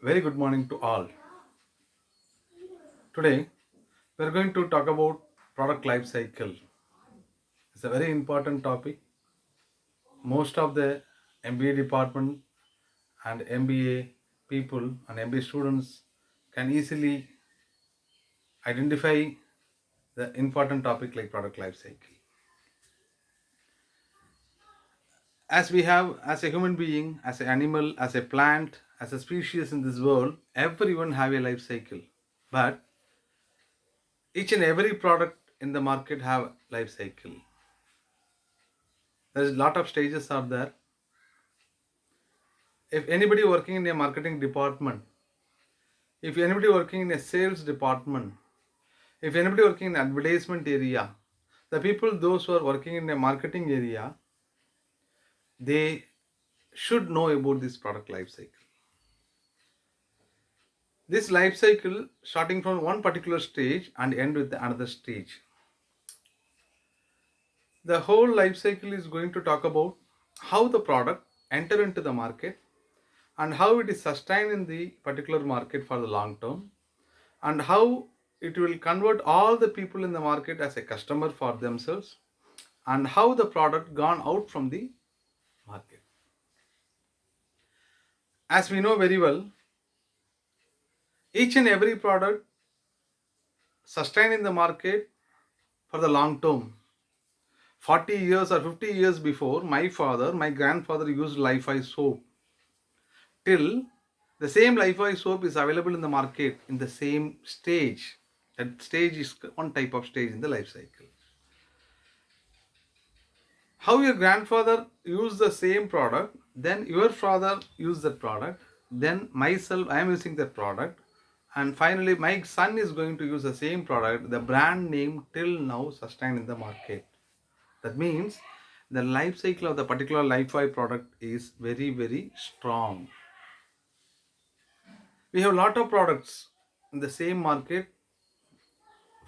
Very good morning to all. Today, we are going to talk about product life cycle. It's a very important topic. Most of the MBA department and MBA people and MBA students can easily identify the important topic like product life cycle. As we have, as a human being, as an animal, as a plant, as a species in this world, everyone have a life cycle. But each and every product in the market have life cycle. There's a lot of stages are there. If anybody working in a marketing department, if anybody working in a sales department, if anybody working in advertisement area, the people those who are working in a marketing area, they should know about this product life cycle. This life cycle starting from one particular stage and end with another stage. The whole life cycle is going to talk about how the product enter into the market and how it is sustained in the particular market for the long term, and how it will convert all the people in the market as a customer for themselves, and how the product gone out from the market. As we know very well, each and every product sustained in the market for the long term. 40 years or 50 years before, my grandfather used Lifebuoy soap. Till the same Lifebuoy soap is available in the market in the same stage. That stage is one type of stage in the life cycle. How your grandfather used the same product, then your father used that product, then myself I am using that product, and finally my son is going to use the same product. The brand name till now sustained in the market. That means the life cycle of the particular Lifebuoy product is very very strong. We have a lot of products in the same market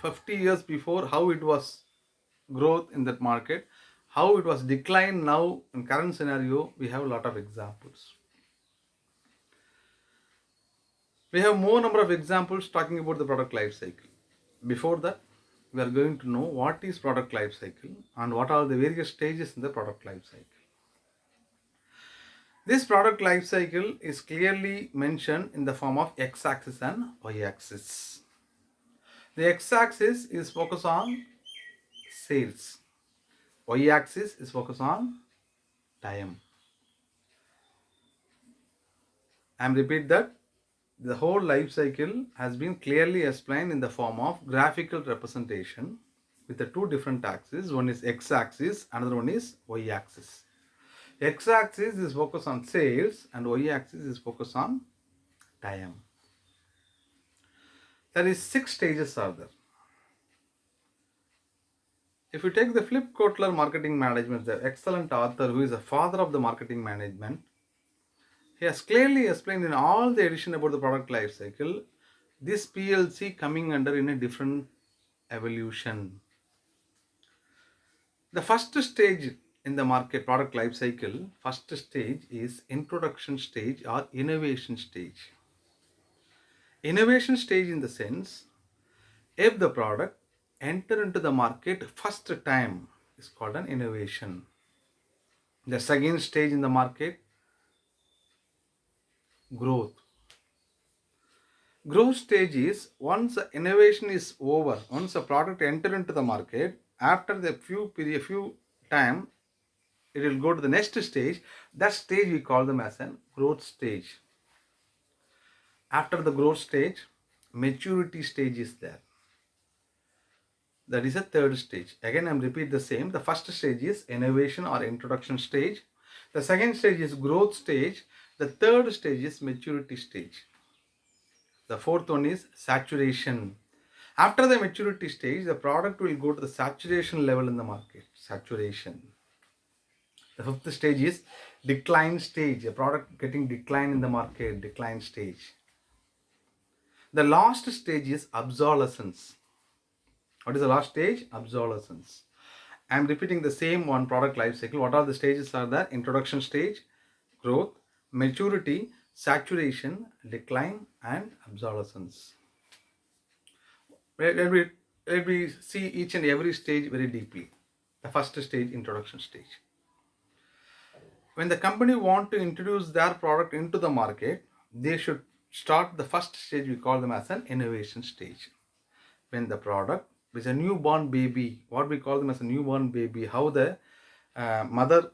50 years before, how it was growth in that market, how it was decline now in current scenario. We have a lot of examples. We have more number of examples talking about the product life cycle. Before that, we are going to know what is product life cycle and what are the various stages in the product life cycle. This product life cycle is clearly mentioned in the form of x-axis and y-axis. The x-axis is focused on sales. Y-axis is focused on time. I am repeat that the whole life cycle has been clearly explained in the form of graphical representation with the two different axes. One is x-axis, another one is y-axis. X-axis is focused on sales and y-axis is focused on time. There is 6 stages are there. If you take the Flip Kotler marketing management, the excellent author who is the father of the marketing management, he has clearly explained in all the edition about the product life cycle, this PLC coming under in a different evolution. The first stage in the market product life cycle, first stage is introduction stage or innovation stage. Innovation stage in the sense, if the product enter into the market first time is called an innovation. The second stage in the market, growth. Growth stage is once the innovation is over, once a product enter into the market, after the few time, it will go to the next stage. That stage we call them as a growth stage. After the growth stage, maturity stage is there. That is a third stage. Again, I am repeat the same. The first stage is innovation or introduction stage. The second stage is growth stage. The third stage is maturity stage. The fourth one is saturation. After the maturity stage, the product will go to the saturation level in the market. Saturation. The fifth stage is decline stage. A product getting decline in the market. Decline stage. The last stage is obsolescence. What is the last stage? Obsolescence. I am repeating the same one product life cycle. What are the stages are there? Introduction stage, growth, maturity, saturation, decline, and obsolescence. Let me see each and every stage very deeply. The first stage, introduction stage. When the company want to introduce their product into the market, they should start the first stage. We call them as an innovation stage. When the product is a newborn baby, what we call them as a newborn baby, how the mother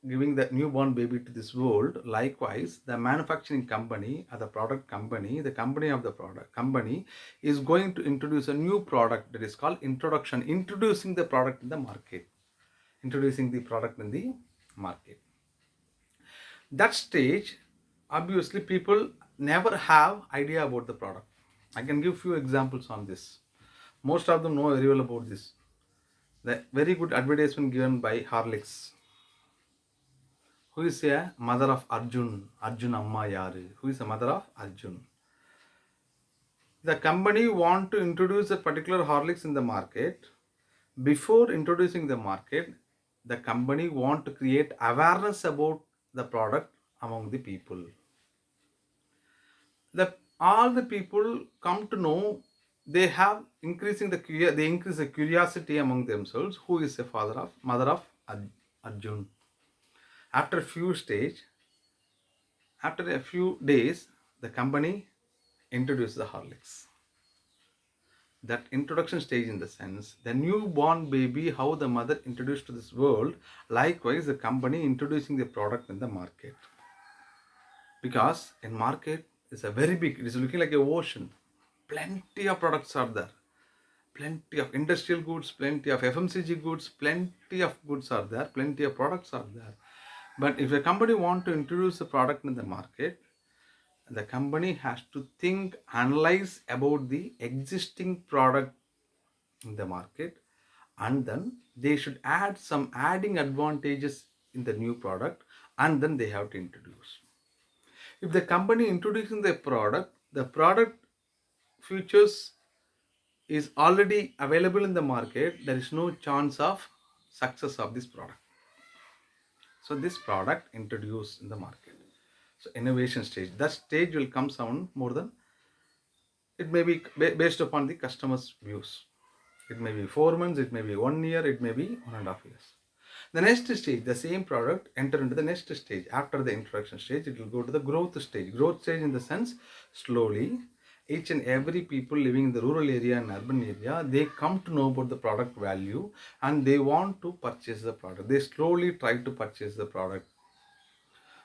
giving the newborn baby to this world, likewise the manufacturing company or the product company, the company of the product company is going to introduce a new product, that is called introduction, introducing the product in the market, introducing the product in the market. That stage, obviously people never have idea about the product. I can give few examples on this. Most of them know very well about this. The very good advertisement given by Horlicks. Who is a mother of Arjun? Arjun Amma Yaru. Who is the mother of Arjun? The company want to introduce a particular Horlicks in the market. Before introducing the market, the company want to create awareness about the product among the people. All the people come to know, they have increasing they increase the curiosity among themselves. Who is the mother of Arjun? After a few days, the company introduced the Horlicks. That introduction stage, in the sense, the newborn baby, how the mother introduced to this world, likewise the company introducing the product in the market. Because in market is a very big, it is looking like a ocean. Plenty of products are there. Plenty of industrial goods, plenty of FMCG goods, plenty of goods are there, plenty of products are there. But if a company want to introduce a product in the market, the company has to think, analyze about the existing product in the market, and then they should add some adding advantages in the new product, and then they have to introduce. If the company introducing the product features is already available in the market, there is no chance of success of this product. So this product introduced in the market. So innovation stage, that stage will come sound more than, it may be based upon the customer's views. It may be 4 months, it may be 1 year, it may be 1.5 years. The next stage, the same product enter into the next stage. After the introduction stage, it will go to the growth stage. Growth stage in the sense, slowly each and every people living in the rural area and urban area, they come to know about the product value and they want to purchase the product. They slowly try to purchase the product.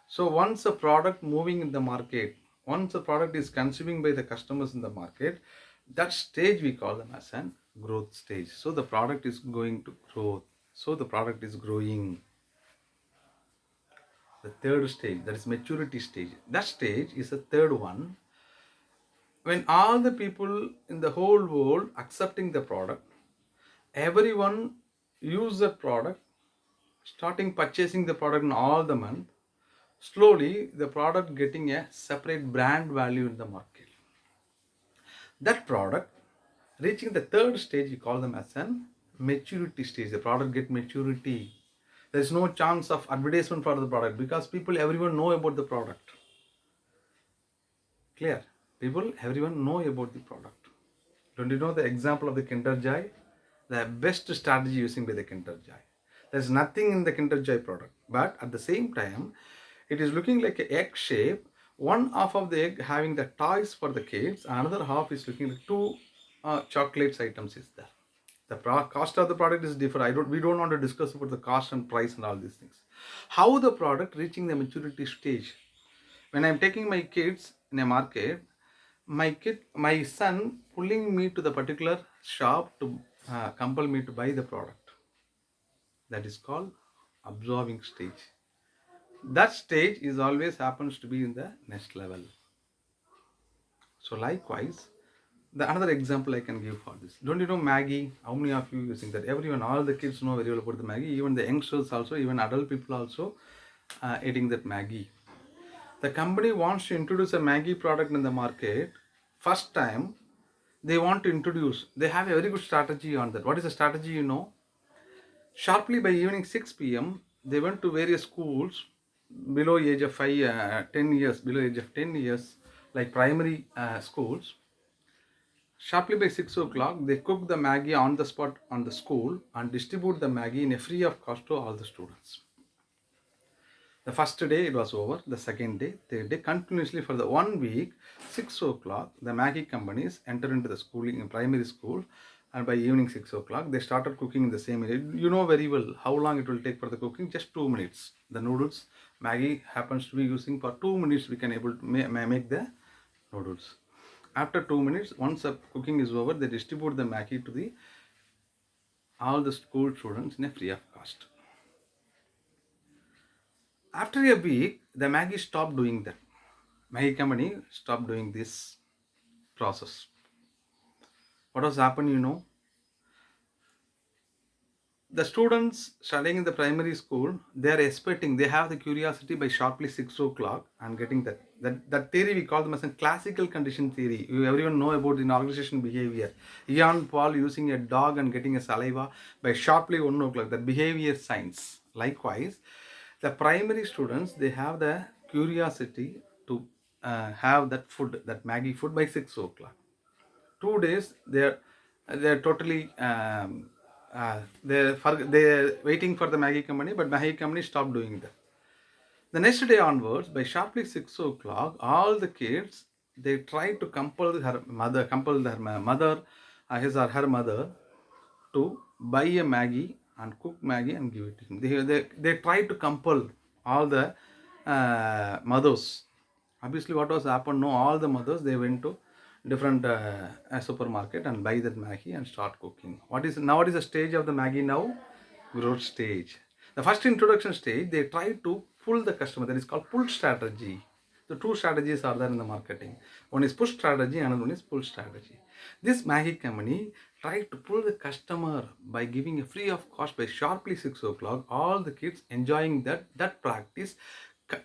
So once a product moving in the market, once a product is consuming by the customers in the market, that stage we call them as an growth stage. So the product is going to grow. So the product is growing. The third stage, that is maturity stage. That stage is the third one. When all the people in the whole world accepting the product, everyone use the product, starting purchasing the product in all the month, slowly the product getting a separate brand value in the market. That product reaching the third stage, we call them as an maturity stage. The product get maturity. There is no chance of advertisement for the product because everyone know about the product. Clear? Everyone know about the product. Don't you know the example of the Kinder Joy? The best strategy using by the Kinder Joy. There's nothing in the Kinder Joy product, but at the same time, it is looking like an egg shape. One half of the egg having the toys for the kids, another half is looking like two chocolates items is there. The cost of the product is different. We don't want to discuss about the cost and price and all these things. How the product reaching the maturity stage? When I'm taking my kids in a market, my son pulling me to the particular shop to compel me to buy the product. That is called absorbing stage. That stage is always happens to be in the next level. So likewise, the another example I can give for this. Don't you know Maggie? How many of you using that? Everyone, all the kids know very well about the Maggie. Even the youngsters also, even adult people also eating that Maggie. The company wants to introduce a Maggie product in the market. First time, they want to introduce. They have a very good strategy on that. What is the strategy? Sharply by evening 6 p.m., they went to various schools. below age of 5, 10 years, below age of 10 years, like primary schools, sharply by 6 o'clock, they cook the Maggie on the spot on the school and distribute the Maggie in a free of cost to all the students. The first day it was over, the second day, third day, continuously for the 1 week, 6 o'clock, the Maggie companies enter into the schooling in primary school, and by evening 6 o'clock, they started cooking in the same area. You know very well how long it will take for the cooking, just 2 minutes. The noodles, Maggie happens to be using for 2 minutes, we can able to make the noodles. After 2 minutes, once the cooking is over, they distribute the Maggie to the all the school students in a free of cost. After a week, the Maggie stopped doing that. Maggie company stopped doing this process. What has happened, the students studying in the primary school, they are expecting, they have the curiosity by sharply 6 o'clock and getting that theory we call them as a classical condition theory. Everyone know about in organization behavior. Ian Paul using a dog and getting a saliva by sharply 1 o'clock, the behavior science. Likewise, the primary students, they have the curiosity to have that food, that Maggie food by 6 o'clock. 2 days they're totally they're waiting for the Maggie company, but Maggie company stopped doing that. The next day onwards, by sharply 6 o'clock, all the kids, they try to compel their mother, his or her mother, to buy a Maggie and cook Maggie and give it to him. They try to compel all the mothers. Obviously, what was happened? No, all the mothers, they went to different supermarket and buy that Maggie and start cooking. What is the stage of the Maggie now? Growth stage. The first introduction stage, they try to pull the customer. That is called pull strategy. The two strategies are there in the marketing. One is push strategy, another one is pull strategy. This Maggie company tried to pull the customer by giving a free of cost by sharply 6 o'clock. All the kids enjoying that practice,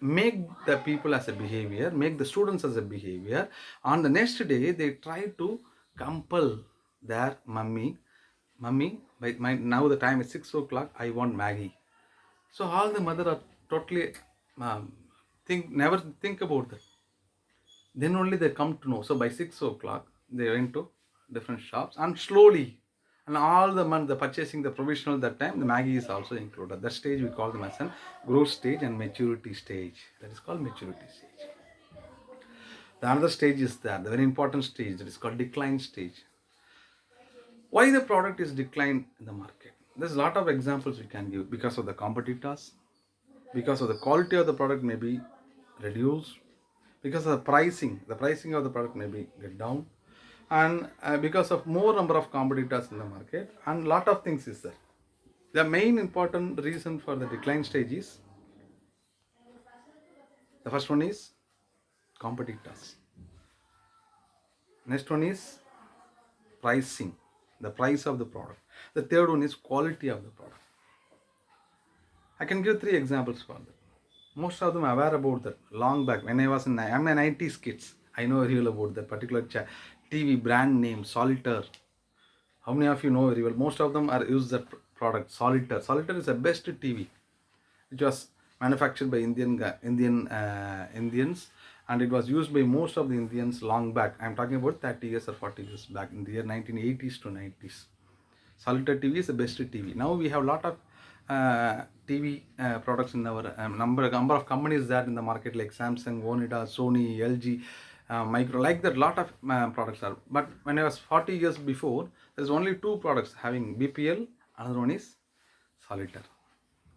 make the people as a behavior, make the students as a behavior. On the next day, they try to compel their mummy, now the time is 6 o'clock, I want Maggie. So all the mother are totally never think about that. Then only they come to know. So by 6 o'clock, they went to different shops and slowly, and all the month, the purchasing, the provisional, that time, the Maggie is also included. That stage we call them as a growth stage and maturity stage. That is called maturity stage. The another stage is there, the very important stage, that is called decline stage. Why the product is declined in the market? There's a lot of examples we can give. Because of the competitors, because of the quality of the product may be reduced, because of the pricing of the product may be get down, and because of more number of competitors in the market, and lot of things is there. The main important reason for the decline stage is, the first one is competitors. Next one is pricing, the price of the product. The third one is quality of the product. I can give 3 examples for that. Most of them are aware about that long back when I'm a 90s kids. I know very well about that particular TV brand name, Solitaire. How many of you know very well? Most of them are use that product, Solitaire. Solitaire is the best TV, which was manufactured by Indians, and it was used by most of the Indians long back. I'm talking about 30 years or 40 years back in the year 1980s to 90s. Solitaire TV is the best TV. Now we have a lot of TV products in our number of companies that in the market, like Samsung, Onida, Sony, LG, Micro, like that. Lot of products are. But when I was 40 years before, there's only 2 products having BPL. Another one is Solitaire.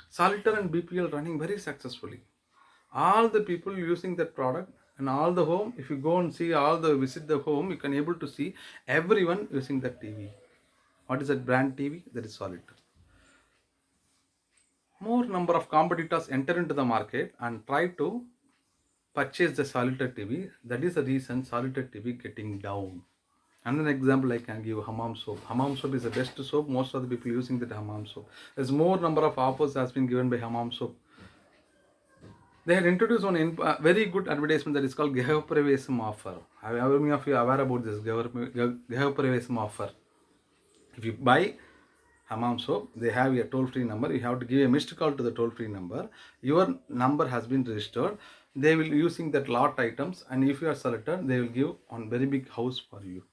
Solitaire and BPL running very successfully. All the people using that product, and all the home, if you go and see visit the home, you can able to see everyone using that TV. What is that brand TV? That is Solitaire. More number of competitors enter into the market and try to purchase the Solitaire TV. That is the reason Solitaire TV getting down. Another example I can give, Hammam soap. Hammam soap is the best soap. Most of the people using that Hammam soap. There's more number of offers has been given by Hammam soap. They had introduced one very good advertisement that is called Gehaprevesam offer. How many of you are aware about this Gehaprevesam offer? If you buy hammam soap, they have a toll-free number. You have to give a missed call to the toll-free number. Your number has been registered. They will using that lot items, and if you are selected, they will give on very big house for you.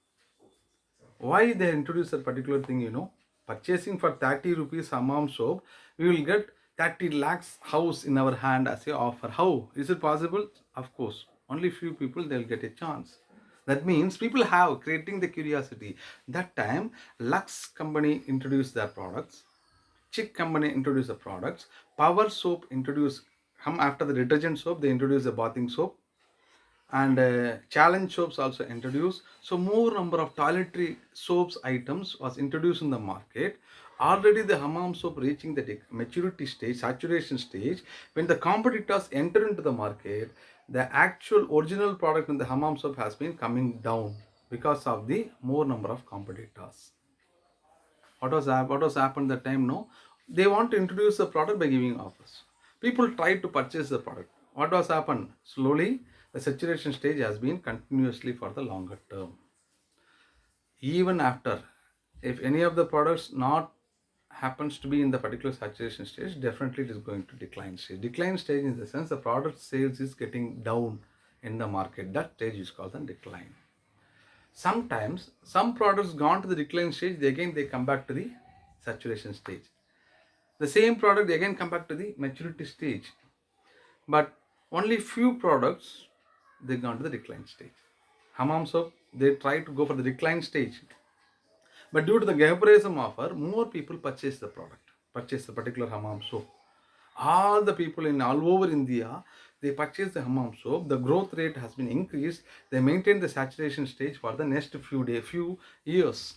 Why they introduce that particular thing, purchasing for 30 rupees hammam soap, we will get 30 lakhs house in our hand as a offer. How is it possible? Of course, only few people they'll get a chance. That means people have creating the curiosity. That time Lux company introduced their products, Chick company introduced the products, Power soap introduced, come after the detergent soap they introduced the bathing soap, and challenge soaps also introduced. So more number of toiletry soaps items was introduced in the market. Already the hammam soap reaching the maturity stage, saturation stage. When the competitors enter into the market, the actual original product in the hammam soap has been coming down because of the more number of competitors. What was happened that time? No, they want to introduce the product by giving offers. People try to purchase the product. What was happened? Slowly the saturation stage has been continuously for the longer term. Even after, if any of the products not happens to be in the particular saturation stage, definitely it is going to decline stage in the sense the product sales is getting down in the market. That stage is called the decline. Sometimes some products gone to the decline stage, they come back to the saturation stage. The same product they again come back to the maturity stage. But only few products they gone to the decline stage. Hammam soap, they try to go for the decline stage. But due to the gabriism offer, more people purchase the product, purchase the particular hammam soap. All the people in all over India, they purchase the hammam soap. The growth rate has been increased. They maintain the saturation stage for the next few years.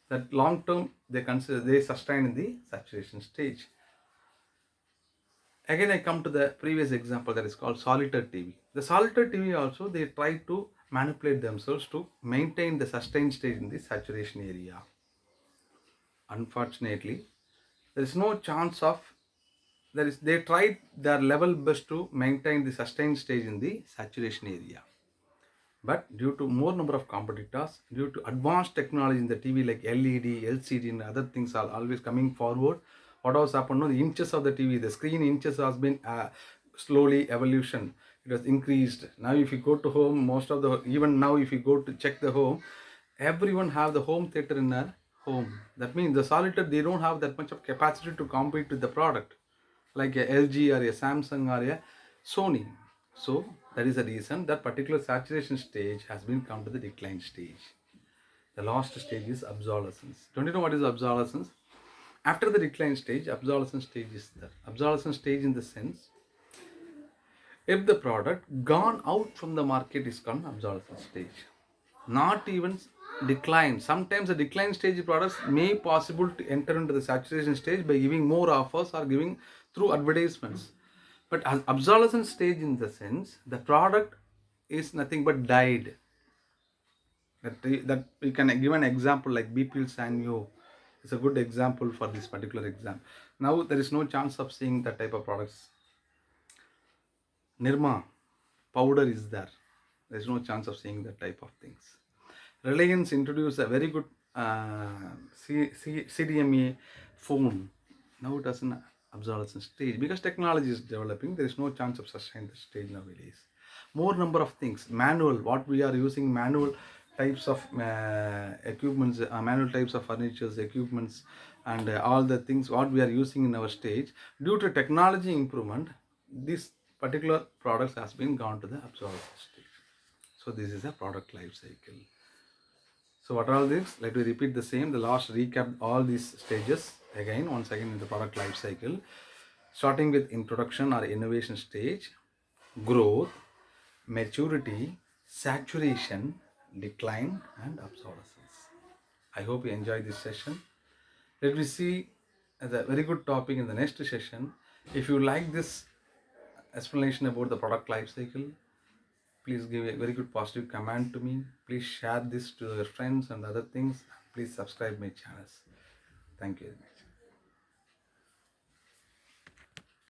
That long term they sustain in the saturation stage. Again, I come to the previous example that is called solitaire TV. The solitaire TV also they try to manipulate themselves to maintain the sustained stage in the saturation area. Unfortunately, there is no chance of they tried their level best to maintain the sustained stage in the saturation area. But due to more number of competitors, due to advanced technology in the TV like LED, LCD and other things are always coming forward, what was happened? No, the inches of the TV, the screen inches has been slowly evolution. It has increased. Now if you go to home, most of the, even now if you go to check the home, everyone have the home theater in their home. That means the solitaire, they don't have that much of capacity to compete with the product like a LG or a Samsung or a Sony. So that is the reason that particular saturation stage has been come to the decline stage. The last stage is obsolescence. Don't you know what is obsolescence? After the decline stage, obsolescence stage is there. Obsolescence stage in the sense, if the product gone out from the market is called obsolescence stage. Not even decline. Sometimes the decline stage products may possible to enter into the saturation stage by giving more offers or giving through advertisements. But as obsolescence stage in the sense, the product is nothing but died. That we can give an example like BPL Sanyo is a good example for this particular exam. Now there is no chance of seeing that type of products. Nirma powder is there. There is no chance of seeing that type of things. Reliance introduced a very good CDMA phone. Now it has an obsolescence stage because technology is developing. There is no chance of sustained the stage nowadays. More number of things. Manual. What we are using manual types of equipments, manual types of furnitures, equipments, and all the things what we are using in our stage. Due to technology improvement, this particular products has been gone to the obsolescence stage. So this is a product life cycle. So what are all these? Let me repeat the same. The last recap all these stages again, once again in the product life cycle. Starting with introduction or innovation stage, growth, maturity, saturation, decline, and obsolescence. I hope you enjoyed this session. Let me see the very good topic in the next session. If you like this explanation about the product life cycle, please give a very good positive comment to me. Please share this to your friends and other things. Please subscribe my channels. Thank you.